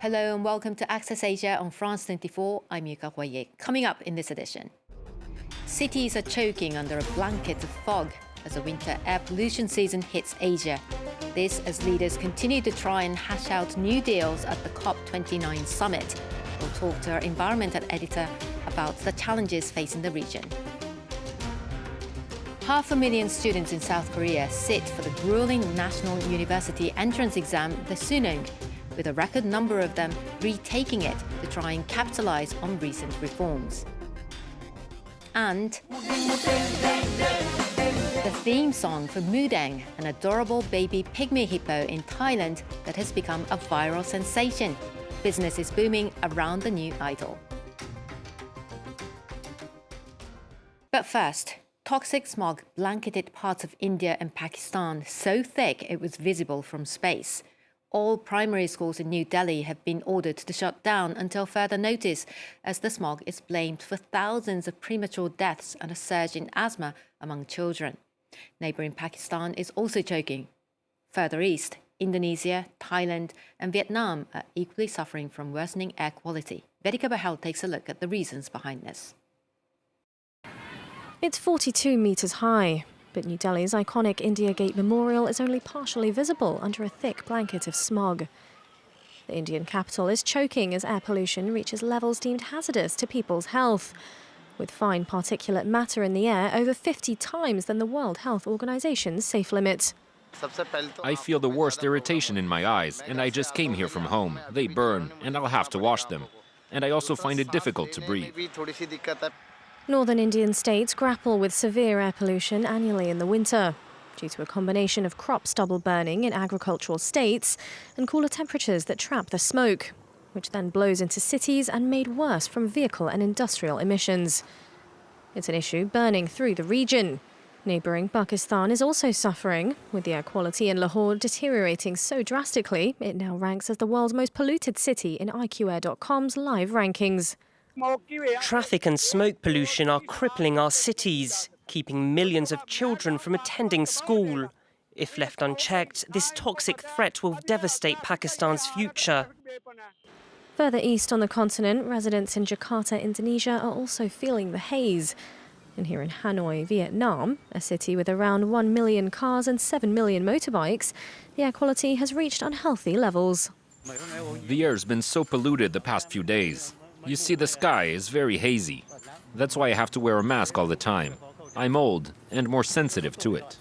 Hello and welcome to Access Asia on France 24. I'm Yuka Huaye. Coming up in this edition. Cities are choking under a blanket of fog as the winter air pollution season hits Asia. This as leaders continue to try and hash out new deals at the COP29 summit. We'll talk to our environmental editor about the challenges facing the region. 500,000 students in South Korea sit for the grueling National University entrance exam, the Suneung, with a record number of them retaking it to try and capitalize on recent reforms. And the theme song for Moo Deng, an adorable baby pygmy hippo in Thailand that has become a viral sensation. Business is booming around the new idol. But first, toxic smog blanketed parts of India and Pakistan so thick it was visible from space. All primary schools in New Delhi have been ordered to shut down until further notice, as the smog is blamed for thousands of premature deaths and a surge in asthma among children. Neighbouring Pakistan is also choking. Further east, Indonesia, Thailand and Vietnam are equally suffering from worsening air quality. Vedika Bahel takes a look at the reasons behind this. It's 42 metres high, but New Delhi's iconic India Gate Memorial is only partially visible under a thick blanket of smog. The Indian capital is choking as air pollution reaches levels deemed hazardous to people's health, with fine particulate matter in the air over 50 times than the World Health Organization's safe limit. I feel the worst irritation in my eyes, and I just came here from home. They burn, and I'll have to wash them. And I also find it difficult to breathe. Northern Indian states grapple with severe air pollution annually in the winter, due to a combination of crop stubble burning in agricultural states and cooler temperatures that trap the smoke, which then blows into cities and made worse from vehicle and industrial emissions. It's an issue burning through the region. Neighbouring Pakistan is also suffering, with the air quality in Lahore deteriorating so drastically it now ranks as the world's most polluted city in IQAir.com's live rankings. Traffic and smoke pollution are crippling our cities, keeping millions of children from attending school. If left unchecked, this toxic threat will devastate Pakistan's future. Further east on the continent, residents in Jakarta, Indonesia are also feeling the haze. And here in Hanoi, Vietnam, a city with around 1 million cars and 7 million motorbikes, the air quality has reached unhealthy levels. The air's been so polluted the past few days. You see, the sky is very hazy. That's why I have to wear a mask all the time. I'm old and more sensitive to it.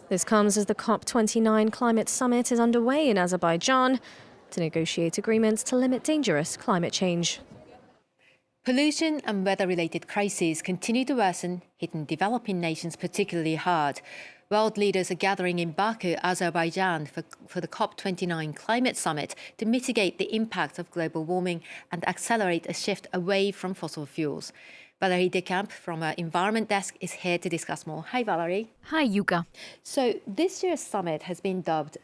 This comes as the COP29 climate summit is underway in Azerbaijan to negotiate agreements to limit dangerous climate change. Pollution and weather-related crises continue to worsen, hitting developing nations particularly hard. World leaders are gathering in Baku, Azerbaijan, for the COP29 climate summit to mitigate the impact of global warming and accelerate a shift away from fossil fuels. Valerie Decamp from our Environment Desk is here to discuss more. Hi, Valerie. Hi, Yuka. So this year's summit has been dubbed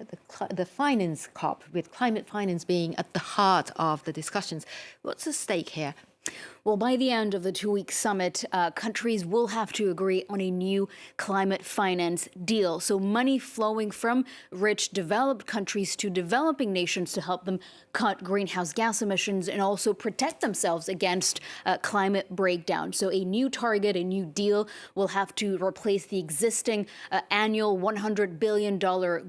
the Finance COP, with climate finance being at the heart of the discussions. What's at stake here? Well, by the end of the two-week summit, countries will have to agree on a new climate finance deal. So money flowing from rich developed countries to developing nations to help them cut greenhouse gas emissions and also protect themselves against climate breakdown. So a new target, a new deal will have to replace the existing annual $100 billion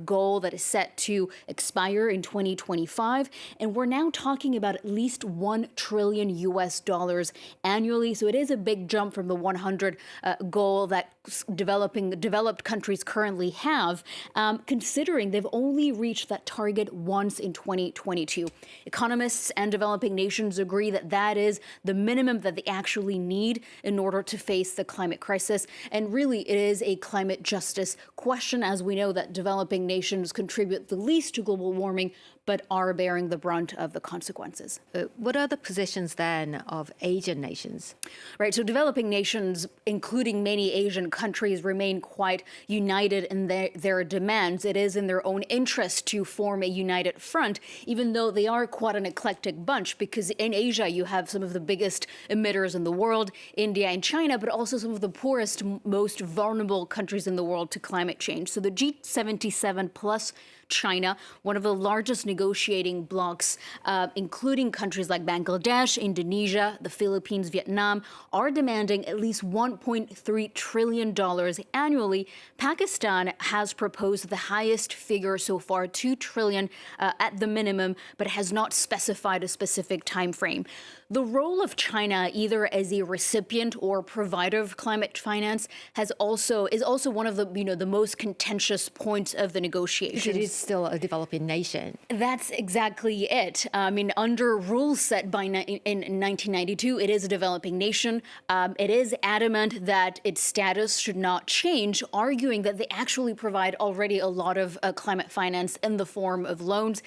goal that is set to expire in 2025. And we're now talking about at least $1 trillion annually. So it is a big jump from the 100 goal that developed countries currently have, considering they've only reached that target once in 2022. Economists and developing nations agree that that is the minimum that they actually need in order to face the climate crisis. And really, it is a climate justice question, as we know that developing nations contribute the least to global warming, but are bearing the brunt of the consequences. What are the positions then of Asian nations? Right, so developing nations, including many Asian countries, remain quite united in their demands. It is in their own interest to form a united front, even though they are quite an eclectic bunch, because in Asia you have some of the biggest emitters in the world, India and China, but also some of the poorest, most vulnerable countries in the world to climate change. So the G77 plus China, one of the largest negotiating blocs, including countries like Bangladesh, Indonesia, the Philippines, Vietnam, are demanding at least $1.3 trillion annually. Pakistan has proposed the highest figure so far, $2 trillion at the minimum, but has not specified a specific time frame. The role of China, either as a recipient or provider of climate finance, is also one of the most contentious points of the negotiations. It is still a developing nation. That's exactly it. I mean, under rules set in 1992, it is a developing nation. It is adamant that its status should not change, arguing that they actually provide already a lot of climate finance in the form of loans,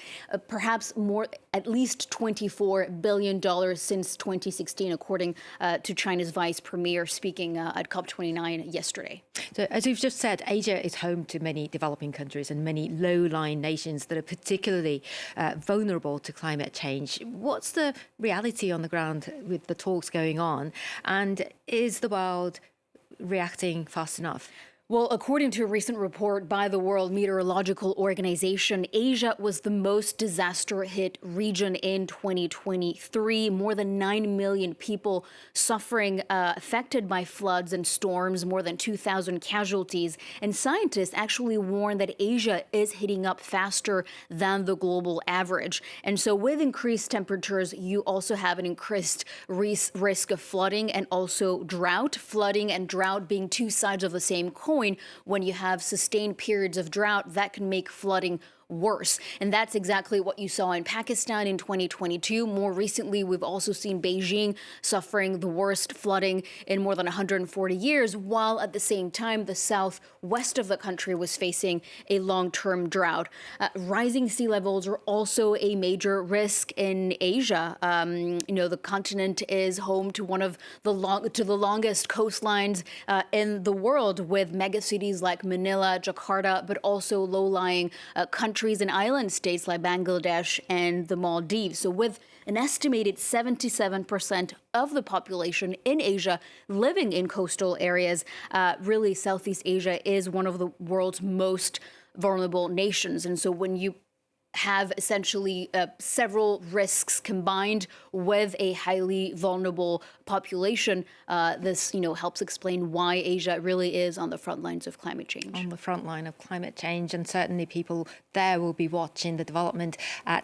perhaps more, at least $24 billion since 2016, according to China's vice premier speaking at COP29 yesterday. So as you've just said, Asia is home to many developing countries and many low-lying nations that are particularly vulnerable to climate change. What's the reality on the ground with the talks going on? And is the world reacting fast enough? Well, according to a recent report by the World Meteorological Organization, Asia was the most disaster-hit region in 2023. More than 9 million people suffering, affected by floods and storms, more than 2,000 casualties. And scientists actually warn that Asia is heating up faster than the global average. And so with increased temperatures, you also have an increased risk of flooding and also drought. Flooding and drought being two sides of the same coin. When you have sustained periods of drought, that can make flooding worse. And that's exactly what you saw in Pakistan in 2022. More recently, we've also seen Beijing suffering the worst flooding in more than 140 years, while at the same time, the southwest of the country was facing a long-term drought. Rising sea levels are also a major risk in Asia. The continent is home to one of the longest coastlines in the world, with megacities like Manila, Jakarta, but also low-lying countries and island states like Bangladesh and the Maldives. So with an estimated 77% of the population in Asia living in coastal areas, really Southeast Asia is one of the world's most vulnerable nations. And so when you have essentially several risks combined with a highly vulnerable population, this helps explain why Asia really is on the front lines of climate change. On the front line of climate change, and certainly people there will be watching the development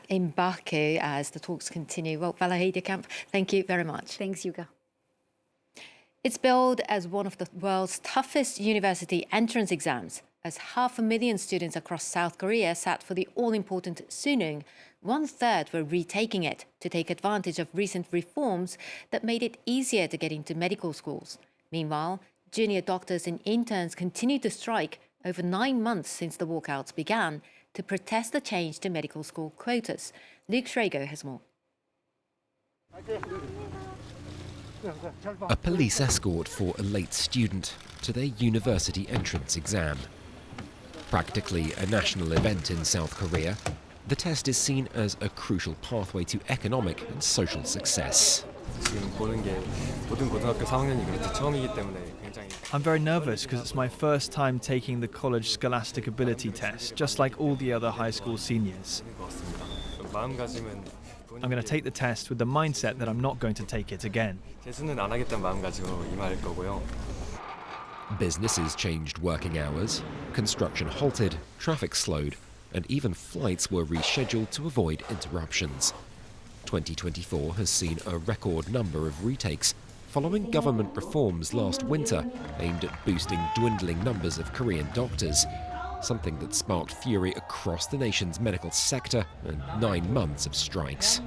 in Baku as the talks continue. Well, Valerie de Camp, thank you very much. Thanks, Yuka. It's billed as one of the world's toughest university entrance exams. As 500,000 students across South Korea sat for the all-important Suneung, 1/3 were retaking it to take advantage of recent reforms that made it easier to get into medical schools. Meanwhile, junior doctors and interns continued to strike over 9 months since the walkouts began to protest the change to medical school quotas. Luke Schrago has more. A police escort for a late student to their university entrance exam. Practically a national event in South Korea, the test is seen as a crucial pathway to economic and social success. I'm very nervous because it's my first time taking the college scholastic ability test, just like all the other high school seniors. I'm going to take the test with the mindset that I'm not going to take it again. Businesses changed working hours, construction halted, traffic slowed, and even flights were rescheduled to avoid interruptions. 2024 has seen a record number of retakes following government reforms last winter aimed at boosting dwindling numbers of Korean doctors, something that sparked fury across the nation's medical sector and 9 months of strikes.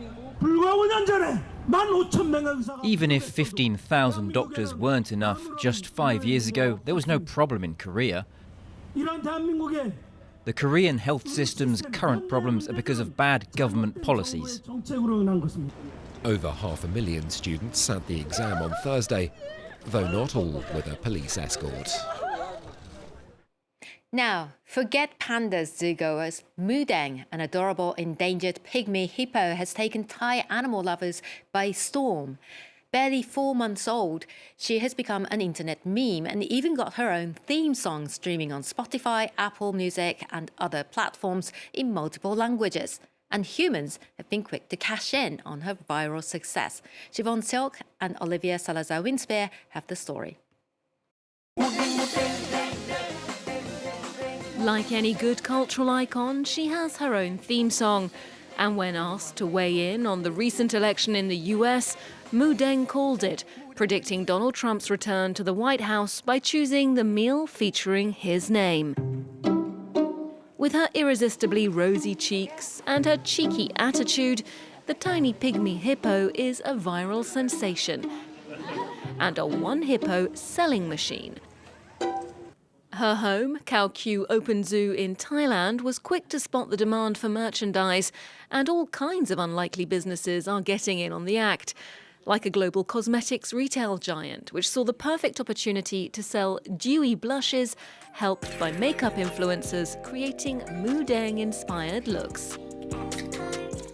Even if 15,000 doctors weren't enough just 5 years ago, there was no problem in Korea. The Korean health system's current problems are because of bad government policies. Over 500,000 students sat the exam on Thursday, though not all with a police escort. Now, forget pandas, zoo-goers. Moo Deng, an adorable endangered pygmy hippo, has taken Thai animal lovers by storm. Barely 4 months old, she has become an internet meme and even got her own theme song streaming on Spotify, Apple Music and other platforms in multiple languages. And humans have been quick to cash in on her viral success. Siobhan Silk and Olivia Salazar-Winspear have the story. Like any good cultural icon, she has her own theme song. And when asked to weigh in on the recent election in the US, Moo Deng called it, predicting Donald Trump's return to the White House by choosing the meal featuring his name. With her irresistibly rosy cheeks and her cheeky attitude, the tiny pygmy hippo is a viral sensation and a one-hippo selling machine. Her home, Khao Kyu Open Zoo in Thailand, was quick to spot the demand for merchandise, and all kinds of unlikely businesses are getting in on the act, like a global cosmetics retail giant, which saw the perfect opportunity to sell dewy blushes helped by makeup influencers creating Moo Deng-inspired looks.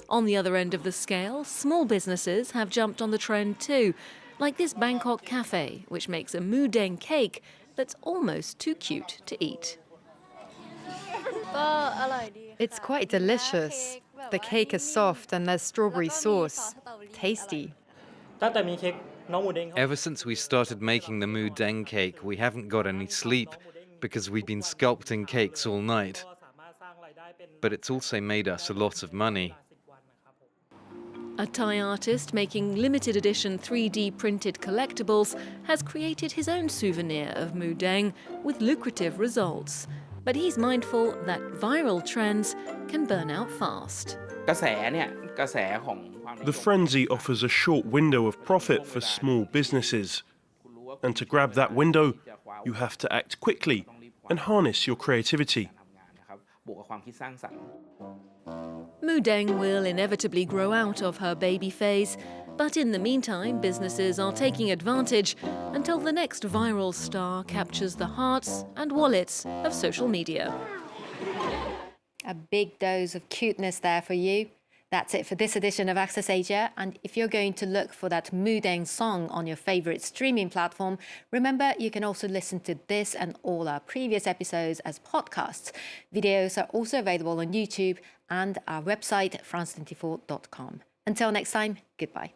On the other end of the scale, small businesses have jumped on the trend too, like this Bangkok cafe, which makes a Moo Deng cake that's almost too cute to eat. It's quite delicious. The cake is soft and there's strawberry sauce. Tasty. Ever since we started making the Moo Deng cake, we haven't got any sleep because we've been sculpting cakes all night. But it's also made us a lot of money. A Thai artist making limited edition 3D printed collectibles has created his own souvenir of Moo Deng with lucrative results. But he's mindful that viral trends can burn out fast. The frenzy offers a short window of profit for small businesses. And to grab that window, you have to act quickly and harness your creativity. Moo Deng will inevitably grow out of her baby phase, but in the meantime, businesses are taking advantage until the next viral star captures the hearts and wallets of social media. A big dose of cuteness there for you. That's it for this edition of Access Asia. And if you're going to look for that Moo Deng song on your favourite streaming platform, remember you can also listen to this and all our previous episodes as podcasts. Videos are also available on YouTube and our website, france24.com. Until next time, goodbye.